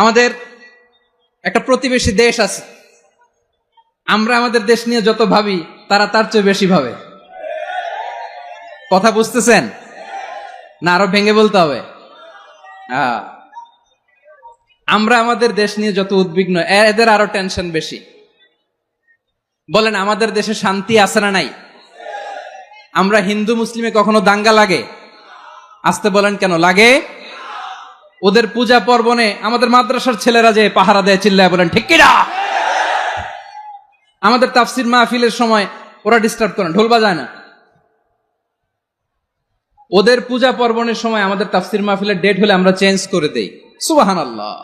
আমাদের একটা প্রতিবেশী দেশ আছে, আমরা আমাদের দেশ নিয়ে যত ভাবি তারা তার চেয়ে বেশি ভাবে। কথা বুঝতেছেন না? আরো ভেঙে বলতে হবে। আমরা আমাদের দেশ নিয়ে যত উদ্বিগ্ন, এদের আরো টেনশন বেশি। বলেন, আমাদের দেশে শান্তি আছে না নাই? আমরা হিন্দু মুসলিমে কখনো দাঙ্গা লাগে? আসতে বলেন, কেন লাগে? ওদের পূজা পার্বণে আমাদের মাদ্রাসার ছেলেরা যে পাহারা দেয়, চিল্লায় বলেন ঠিক কিনা? আমাদের তাফসির মাহফিলের সময় ওরা ডিস্টার্ব করে, ঢোল বাজায় না। ওদের পূজা পার্বণের সময় আমাদের তাফসির মাহফিলের ডেট হলে আমরা চেঞ্জ করে দেই। সুবহানাল্লাহ,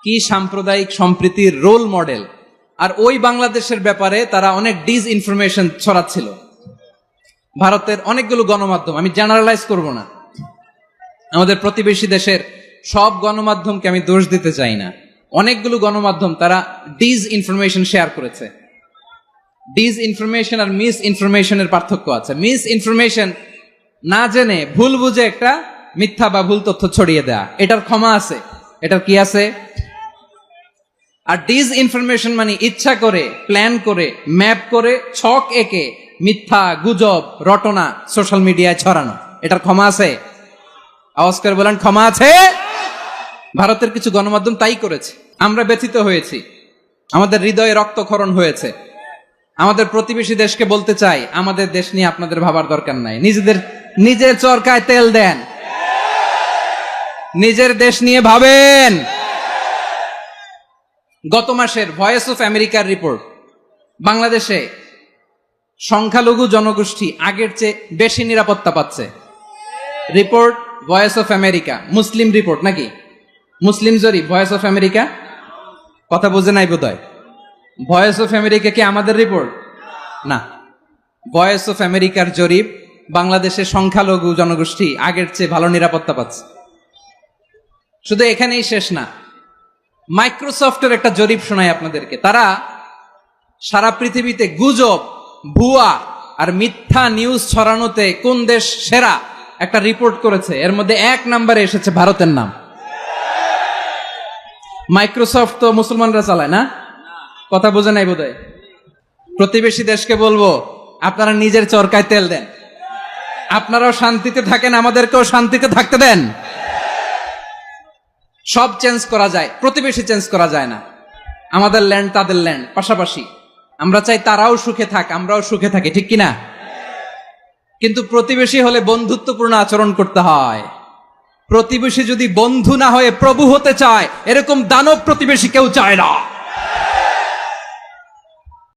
কি সাম্প্রদায়িক সম্প্রীতির রোল মডেল। আর ওই বাংলাদেশের ব্যাপারে তারা অনেক ডিস ইনফরমেশন ছড়াচ্ছিল। ভারতের অনেকগুলো গণমাধ্যম, আমি জেনারেলাইজ করব না, আমাদের প্রতিবেশী দেশের সব গণমাধ্যমকে আমি দোষ দিতে চাই না, অনেকগুলো গণমাধ্যম তারা ডিস ইনফরমেশন শেয়ার করেছে। ডিস ইনফরমেশন আর মিস ইনফরমেশনের পার্থক্য আছে। মিস ইনফরমেশন না জেনে ভুল বুঝে একটা মিথ্যা বা ভুল তথ্য ছড়িয়ে দেয়া, এটার ক্ষমা আছে, এটার কি আছে। আর ডিস ইনফরমেশন মানে ইচ্ছা করে, প্ল্যান করে, ম্যাপ করে, ছক এঁকে মিথ্যা, গুজব, রটনা সোশ্যাল মিডিয়ায় ছড়ানো, এটার ক্ষমা আছে? আওয়াজ করে বলেন, ক্ষমা আছে? ভারতের কিছু গণমাধ্যম তাই করেছে। আমরা ব্যথিত হয়েছি, আমাদের হৃদয়ে রক্তক্ষরণ হয়েছে। আমাদের প্রতিবেশী দেশকে বলতে চাই, আমাদের দেশ নিয়ে আপনাদের ভাবার দরকার নাই। নিজের চরকায় তেল দেন, নিজের দেশ নিয়ে ভাবেন। গত মাসের ভয়েস অফ আমেরিকার রিপোর্ট, বাংলাদেশে সংখ্যালঘু জনগোষ্ঠী আগের চেয়ে বেশি নিরাপত্তা পাচ্ছে। Report voice of America, Muslim report নাকি? মুসলিম জরিপ, ভয়েস অফ আমেরিকা। কথা বুঝে নাই বোধহয়। ভয়েস অফ আমেরিকা কি আমাদের রিপোর্ট? না, ভয়েস অফ আমেরিকার জরিপ, বাংলাদেশের সংখ্যালঘু জনগোষ্ঠী আগের চেয়ে ভালো নিরাপত্তা পাচ্ছে। শুধু এখানেই শেষ না, মাইক্রোসফটের একটা জরিপ শোনায় আপনাদেরকে। তারা সারা পৃথিবীতে গুজব, ভুয়া আর মিথ্যা নিউজ ছড়ানোতে কোন দেশ সেরা একটা রিপোর্ট করেছে। এর মধ্যে 1 নম্বরে এসেছে ভারতের নাম। মাইক্রোসফট তো মুসলমানরা চালায় না? কথা বোঝে নাই বোধহয়। প্রতিবেশী দেশকে বলবো, আপনারা নিজের চরকায় তেল দেন, আপনারাও শান্তিতে থাকেন, আমাদেরকেও শান্তিতে থাকতে দেন। সব চেঞ্জ করা যায়, প্রতিবেশী চেঞ্জ করা যায় না। আমাদের ল্যান্ড তাদের ল্যান্ড, পাশাপাশি। আমরা চাই তারাও সুখে থাক, আমরাও সুখে থাকি, ঠিক কিনা? কিন্তু প্রতিবেশী হলে বন্ধুত্বপূর্ণ আচরণ করতে হয়। প্রতিবেশী যদি বন্ধু না হয়ে প্রভু হতে চায়, এরকম দানব প্রতিবেশী কেউ চায় না।